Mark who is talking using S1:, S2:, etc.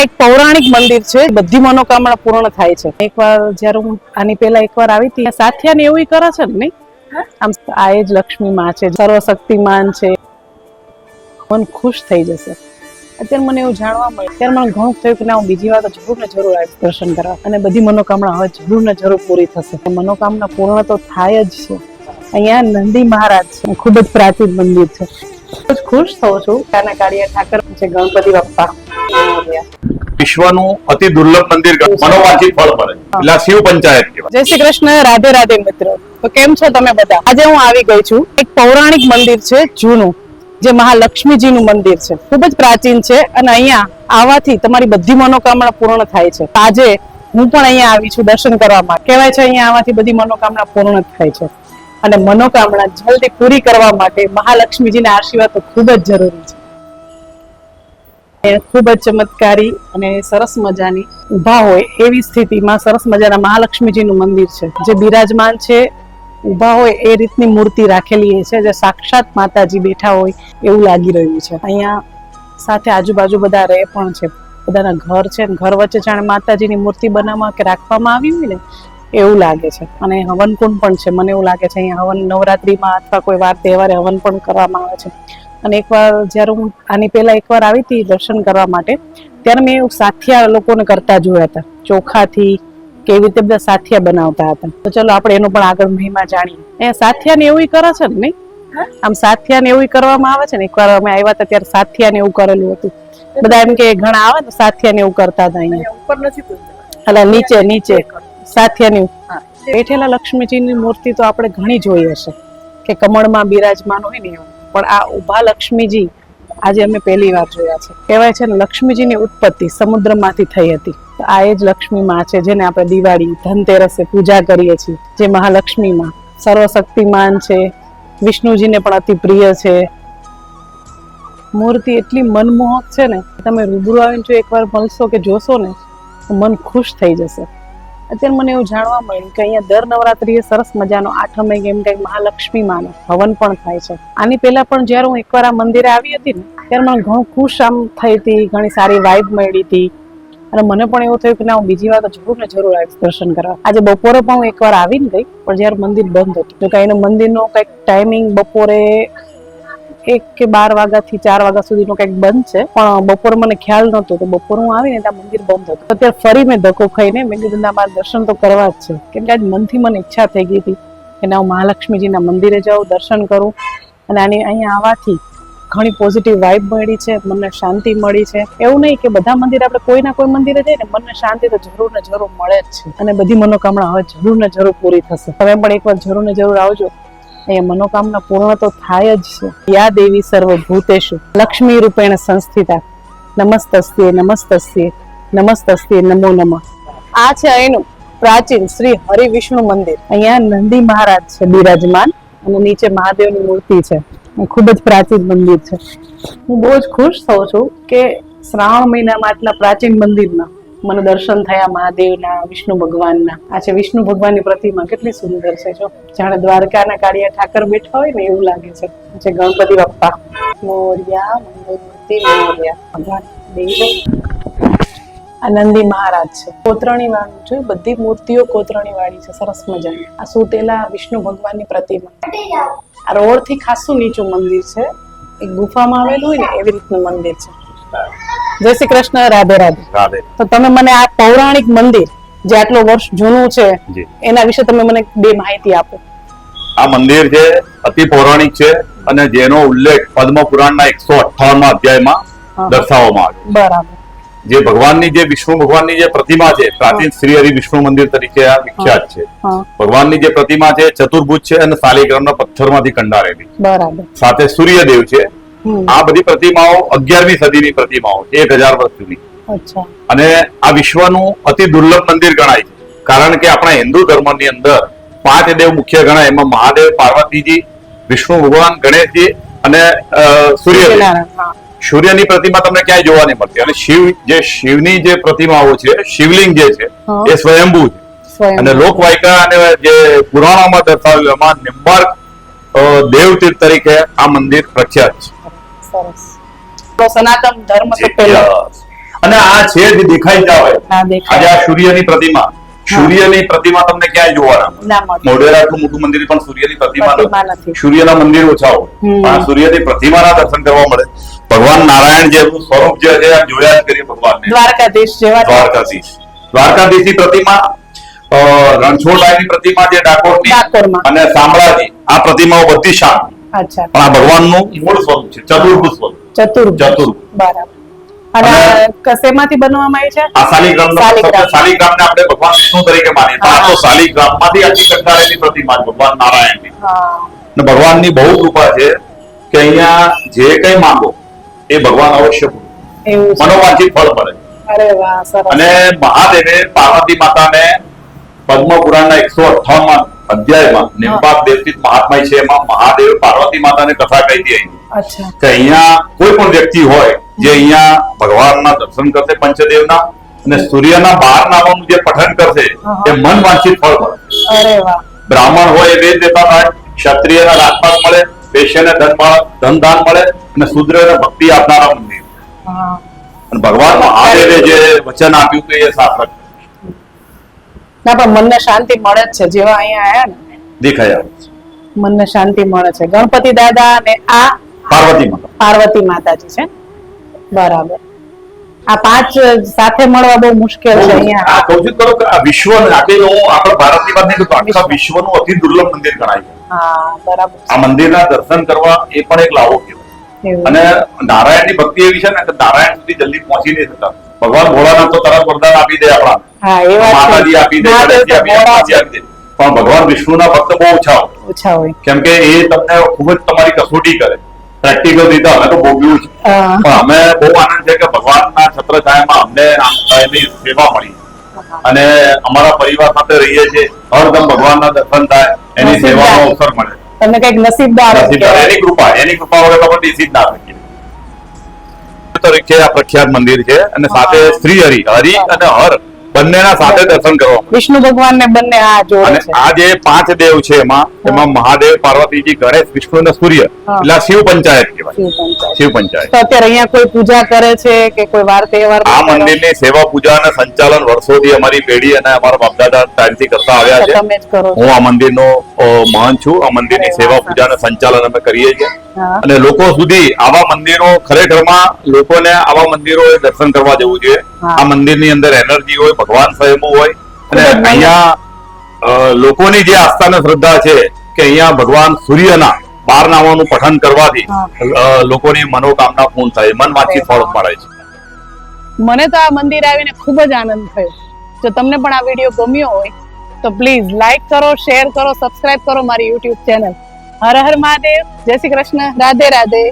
S1: એક પૌરાણિક મંદિર છે, બધી મનોકામના પૂર્ણ થાય છે. એકવાર જ્યારે હું આની પહેલા એકવાર આવી હતી, સાથિયાને એવું કરે છે ને, નહીં? આમ આ એ જ લક્ષ્મી માં છે, સર્વશક્તિમાન છે, મન ખુશ થઈ જશે. અત્યારે મને એવું જાણવા મળે, ત્યારે મને ઘણું થયું કે ના, હું બીજી વાર તો જરૂર ને જરૂર આવીશ દર્શન કરવા, અને બધી મનોકામના હવે જરૂર ને જરૂર પૂરી થશે. મનોકામના પૂર્ણ તો થાય જ છે. અહીંયા નંદી મહારાજ છે, ખૂબ જ પ્રાચીન મંદિર છે. ખૂબ જ ખુશ થઉં છું. કાના કાળિયા ઠાકર છે, ગણપતિ બાપ્પા.
S2: વિશ્વનું અતિ દુર્લભ મંદિર, મનોવાંછિત ફળ મળે, એટલે શિવ પંચાયત કહેવાય.
S1: જય શ્રી કૃષ્ણ, રાધે રાધે મિત્રો. તો કેમ છો તમે બધા? આજે હું આવી ગઈ છું. એક પૌરાણિક મંદિર છે જૂનું, જે મહાલક્ષ્મીજીનું મંદિર છે. ખૂબ જ પ્રાચીન છે, અને અહીંયા આવવાથી તમારી બધી મનોકામના પૂર્ણ થાય છે. આજે હું પણ અહીંયા આવી છું દર્શન કરવા માટે. કહેવાય છે અહીંયા આવવાથી બધી મનોકામના પૂર્ણ થાય છે, અને મનોકામના જલ્દી પૂરી કરવા માટે મહાલક્ષ્મીજીના આશીર્વાદ તો ખૂબ જ જરૂરી છે. ખૂબ જ ચમત્કારી અને સરસ મજાની ઊભા હોય એવી સ્થિતિમાં સરસ મજાના મહાલક્ષ્મીજીનું મંદિર છે, જે બિરાજમાન છે. ઊભા હોય એ રીતની મૂર્તિ રાખેલી છે, જે સાક્ષાત માતાજી બેઠા હોય એવું લાગી રહ્યું છે. અહીંયા સાથે આજુબાજુ બધા રહે પણ છે, બધાના ઘર છે. ઘર વચ્ચે જાણે માતાજીની મૂર્તિ બનાવવા કે રાખવામાં આવી હોય ને એવું લાગે છે. અને હવનકુંડ પણ છે. મને એવું લાગે છે અહીંયા હવન નવરાત્રીમાં અથવા કોઈ વાર તહેવારે હવન પણ કરવામાં આવે છે. અને એકવાર જ્યારે હું આની પહેલા એકવાર આવી હતી દર્શન કરવા માટે, ત્યારે મેં એવું સાથિયા લોકોને કરતા જોયા હતા, ચોખાથી કેવી રીતે બધા સાથિયા બનાવતા હતા. તો ચલો આપણે એનો પણ આગળ મહિમા જાણીએ. અહીંયા સાથિયાને એવું કરે છે ને, નહીં? આમ સાથિયાને એવું કરવામાં આવે છે ને. એકવાર અમે આવ્યા હતા ત્યારે સાથિયાને એવું કરેલું હતું. બધા એમ કે ઘણા આવે ને સાથિયાને એવું કરતા હતા. અહીંયા ઉપર નથી, નીચે નીચે સાથિયાની બેઠેલા લક્ષ્મીજીની મૂર્તિ તો આપણે ઘણી જોઈ હશે કે કમળમાં બિરાજમાન હોય ને એવું, પણ આ ઉભા લક્ષ્મીજી આજે અમે પહેલી વાર જોયા છે. કહેવાય છે ને લક્ષ્મીજીની ઉત્પત્તિ સમુદ્રમાંથી થઈ હતી. આ એ જ લક્ષ્મી માં છે, જેને આપણે દિવાળી ધનતેરસે પૂજા કરીએ છીએ. જે મહાલક્ષ્મી માં સર્વશક્તિમાન છે, વિષ્ણુજીને પણ અતિ પ્રિય છે. મૂર્તિ એટલી મનમોહક છે ને, તમે રૂબરૂ આવીને જો એકવાર મળશો કે જોશો ને તો મન ખુશ થઈ જશે. અત્યારે મને એવું જાણવા મળ્યું કે અહીંયા દર નવરાત્રીએ સરસ મજાનો આઠમે કેમ કંઈક મહાલક્ષ્મી માનો હવન પણ થાય છે. આની પહેલા પણ જ્યારે હું એકવાર આ મંદિરે આવી હતી ને, ત્યારે મને ઘણું ખુશ આમ થઈ હતી, ઘણી સારી વાઇબ મળી હતી. અને મને પણ એવું થયું કે ના, હું બીજી વાર તો જરૂર ને જરૂર આવીશ દર્શન કરવા. આજે બપોરે પણ હું એકવાર આવીને ગઈ, પણ જ્યારે મંદિર બંધ હતું. જો કે એનો મંદિરનો કંઈક ટાઈમિંગ બપોરે 1 કે 12 વાગ્યાથી 4 વાગ્યા સુધીનો કંઈક બંધ છે, પણ બપોરે મને ખ્યાલ નહોતો. તો બપોરે હું આવીને ત્યાં મંદિર બંધ હતું. અત્યારે ફરી મેં ધક્કો ખાઈને મેં કીધું ના, મારે દર્શન તો કરવા જ છે. કેમ કે આજ મનથી મને ઈચ્છા થઈ ગઈ હતી કે ના, હું મહાલક્ષ્મીજીના મંદિરે જાઉં, દર્શન કરું. અને અહીંયા આવવાથી ઘણી પોઝિટિવ વાઇબ મળી છે, મને શાંતિ મળી છે. એવું નહીં કે બધા મંદિર આપણે કોઈ ના કોઈ મંદિરે જઈએ ને, મનને શાંતિ તો જરૂર ને જરૂર મળે જ છે, અને બધી મનોકામના હવે જરૂર ને જરૂર પૂરી થશે. તમે પણ એકવાર જરૂર ને જરૂર આવજો. અહીંયા મનોકામના પૂર્ણ તો થાય જ છે. યા દેવી સર્વભૂતેષુ લક્ષ્મી રૂપેણ સંસ્થિતા નમસ્તસ્યે નમસ્તસ્યે નમસ્તસ્યે નમો નમઃ. આ છે અહીંનું પ્રાચીન શ્રી હરિ વિષ્ણુ મંદિર. અહીંયા નંદી મહારાજ છે બિરાજમાન, અને નીચે મહાદેવની મૂર્તિ છે. ખૂબ જ પ્રાચીન મંદિર છે. હું બહુ જ ખુશ થઉં છું કે શ્રાવણ મહિનામાં આટલા પ્રાચીન મંદિરમાં મને દર્શન થયા મહાદેવના, વિષ્ણુ ભગવાનના. આ છે વિષ્ણુ ભગવાનની પ્રતિમા, કેટલી સુંદર છે. જો જાણે દ્વારકાના કાળિયા ઠાકર બેઠા હોય ને એવું લાગે છે. છે ગણપતિ બાપ્પા. મોરયા મંગળમૂર્તિ મોરયા. ભગવાન દેવ. આ નંદી મહારાજ છે, કોતરણી વાળું છે. બધી મૂર્તિઓ કોતરણી વાળી છે, સરસ મજાની. આ સુતેલા વિષ્ણુ ભગવાનની પ્રતિમા. આ રોડ થી ખાસું નીચું મંદિર છે, એક ગુફામાં આવેલું હોય ને એવી રીતનું મંદિર છે. જય શ્રી કૃષ્ણ, રાધે રાધે.
S2: રાધે.
S1: તો તમે મને આ પૌરાણિક મંદિર જે આટલો વર્ષ જૂનું છે એના વિશે તમે મને 2 માહિતી આપો.
S2: આ મંદિર છે અતિ પૌરાણિક છે, અને જેનો ઉલ્લેખ પદ્મ પુરાણના 158માં અધ્યાયમાં દર્શાવવામાં આવ્યો.
S1: બરાબર.
S2: જે ભગવાનની, જે વિષ્ણુ ભગવાનની જે પ્રતિમા છે, પ્રાચીન શ્રી હરિ વિષ્ણુ મંદિર તરીકે આ વિખ્યાત છે. ભગવાનની જે પ્રતિમા છે ચતુર્ભુજ છે, અને શાલિગ્રામના પથ્થરમાંથી કંડારેલી.
S1: બરાબર.
S2: સાથે સૂર્યદેવ છે. આ બધી પ્રતિમાઓ 11મી સદીની પ્રતિમાઓ, 1000 વર્ષ જૂની.
S1: અચ્છા. અને
S2: આ વિશ્વનું અતિ દુર્લભ મંદિર ગણાય છે, કારણ કે આપણા હિન્દુ ધર્મની અંદર 5 દેવ મુખ્ય ગણાય. એમાં મહાદેવ, પાર્વતીજી, વિષ્ણુ ભગવાન, ગણેશજી અને સૂર્યદેવ. સૂર્યની પ્રતિમા તમને ક્યાંય જોવા નહીં મળતી. અને શિવની જે પ્રતિમાઓ છે, શિવલિંગ જે છે એ સ્વયંભૂ છે. અને લોકવાયકા અને જે પુરાણોમાં દર્શાવ્યું એમાં નિમ્બાર્ક દેવતીર્થ તરીકે આ મંદિર પ્રખ્યાત છે.
S1: સરસ. સનાતન ધર્મ તો પહેલો.
S2: અને આ છે જે દેખાઈ જ આવે
S1: હા, દેખાય.
S2: આજે આ સૂર્યની પ્રતિમા તમને ક્યાંય જોવા ના મળે.
S1: ના મળે.
S2: મોઢેરા આટલું મોટું મંદિર પણ સૂર્યની પ્રતિમા
S1: પ્રતિમા
S2: નથી.
S1: નથી.
S2: સૂર્યના મંદિર ઓછા હોય પણ આ સૂર્યની પ્રતિમાના દર્શન કરવા મળે. ભગવાન નારાયણ જેવું સ્વરૂપ જે છે આ જોયા જ કરીએ ભગવાનને.
S1: દ્વારકાધીશ જેવા
S2: દ્વારકાધીશની પ્રતિમા, રણછોડરાયની પ્રતિમા જે ડાકોરની
S1: ડાકોરમાં.
S2: અને શામળાજી, આ પ્રતિમાઓ બધી શાંત.
S1: અચ્છા,
S2: પણ આ ભગવાનનું મૂળ સ્વરૂપ છે, ચતુર્ભુજ સ્વરૂપ.
S1: ચતુર્ભુજ. બરાબર. અને કશેમાંથી બનવામાં આવી છે?
S2: આ શાલિગ્રામનો
S1: શાલિગ્રામ.
S2: શાલિગ્રામને આપણે ભગવાન વિષ્ણુ તરીકે માનીએ પણ આ તો શાલિગ્રામમાંથી આખી કંટાળેલી પ્રતિમા છે ભગવાન નારાયણની.
S1: હા.
S2: અને ભગવાનની બહુ કૃપા છે કે અહીંયા જે કઈ માંગો એ ભગવાન અવશ્ય પૂરું.
S1: એવું છે.
S2: મનોવાંછિત ફળ મળે.
S1: અરે વાહ, સરસ.
S2: અને મહાદેવે પાર્વતી માતાને પદ્મ પુરાણના 158 અધ્યાયમાં નિર્પાક દેવતીત મહાત્મય છે એમાં મહાદેવ પાર્વતી માતાને કથા કહી હતી
S1: અચ્છા.
S2: કે અહીંયા કોઈ પણ વ્યક્તિ હોય જે અહીંયા ભગવાનના દર્શન કરશે પંચદેવના અને સૂર્યના 12 નામોનું જે પઠન કરશે એ મન વાંછિત ફળ મળે.
S1: અરે વાહ.
S2: બ્રાહ્મણ હોય એ વેદ દેતા થાય, ક્ષત્રિયને રાજપાટ મળે, વૈશ્યને ધન દાન મળે અને શૂદ્રને ભક્તિ આપનારા મંદિર.
S1: હા.
S2: અને ભગવાન મહાદેવે જે વચન આપ્યું હતું એ સાર્થક
S1: ના, પણ મનને શાંતિ મળે જ છે જેવા અહીંયા આયા ને
S2: દેખાય આવે છે.
S1: મનને શાંતિ મળે છે. ગણપતિ દાદા અને આ
S2: પાર્વતી માતા
S1: પાર્વતી માતાજી છે. બરાબર. આ પાંચ સાથે મળવા બહુ મુશ્કેલ છે અહીંયા.
S2: આ કહું છું ખરું કે આ વિશ્વનું આખી હું આપણા ભારતની વાત નહીં કરતો, આખા વિશ્વનું અતિ દુર્લભ મંદિર ગણાય છે.
S1: હા, બરાબર.
S2: આ મંદિરના દર્શન કરવા એ પણ એક લાવો કહેવાય.
S1: એવું.
S2: અને નારાયણની ભક્તિ એવી છે ને કે નારાયણ સુધી જલ્દી પહોંચી નહીં શકતા. ભગવાન ભોળાનાથ તો તરત વરદાન આપી દે આપણા,
S1: હા, એ વાત છે.
S2: માતાજી આપી દે,
S1: મહાદેવ
S2: ગણેશજી
S1: તો
S2: આપી દે,
S1: ભોળા
S2: કાશી આપી દે. પણ ભગવાન વિષ્ણુના ભક્ત બહુ ઓછા હોય
S1: ઓછા હોય.
S2: કેમ કે એ તમને ખૂબ જ તમારી કસોટી કરે. પ્રેક્ટિકલ રીતે અમે તો ભોગવ્યું છે
S1: હા.
S2: પણ અમે બહુ આનંદ છે કે ભગવાનના છત્રછાયામાં અમને એની સેવા મળી અને અમારા પરિવાર સાથે રહીએ છીએ. હરદમ ભગવાનના દર્શન થાય, એની
S1: નસીબદાર.
S2: સેવાનો અવસર મળે.
S1: તમે કઈક નસીબદાર જ
S2: નસીબદાર.
S1: કહેવાય.
S2: એની કૃપા વગર તો આપણે બેસી જ ના શકીએ. તરીકે આ પ્રખ્યાત મંદિર છે અને સાથે શ્રી હરિ અને હર બંનેના સાથે દર્શન કરવા મળે.
S1: વિષ્ણુ ભગવાન ને બંને આ જોડે
S2: અને
S1: છે.
S2: આ જે 5 દેવ છે એમાં મહાદેવ, પાર્વતીજી, ગણેશ, વિષ્ણુ અને સૂર્ય
S1: હા.
S2: એટલે આ શિવ પંચાયત કહેવાય.
S1: શિવ પંચાયત.
S2: શિવ પંચાયત.
S1: તો અત્યારે અહીંયા કોઈ પૂજા કરે છે કે કોઈ વાર તહેવાર
S2: આ મંદિરની સેવા પૂજા અને સંચાલન વર્ષોથી અમારી પેઢી અને અમારા બાપદાદા ટાઈમથી કરતા આવ્યા છે.
S1: તમે જ કરો છો.
S2: હું આ મંદિરનો મહંત છું. આ મંદિરની સેવા પૂજા અને સંચાલન અમે કરીએ છીએ
S1: હા.
S2: અને લોકો સુધી આવા મંદિરો, ખરેખરમાં લોકોને આવા મંદિરોએ દર્શન કરવા જવું જોઈએ.
S1: હા.
S2: આ મંદિરની અંદર એનર્જી હોય, ભગવાન સ્વયંભૂ હોય અને
S1: ખૂબ જ મજા.
S2: અહીંયા લોકોની જે આસ્થા અને શ્રદ્ધા છે કે અહીંયા ભગવાન સૂર્યના 12 નામોનું પઠન કરવાથી લોકોની મનોકામના પૂર્ણ થાય, મન વાંચી ફળ મળે છે.
S1: મને તો આ મંદિર આવીને ખૂબ જ આનંદ થયો. જો તમને પણ આ વિડીયો ગમ્યો હોય તો પ્લીઝ લાઈક કરો, શેર કરો, સબસ્ક્રાઇબ કરો મારી YouTube ચેનલ. હર હર મહાદેવ. જય શ્રી કૃષ્ણ. રાધે રાધે.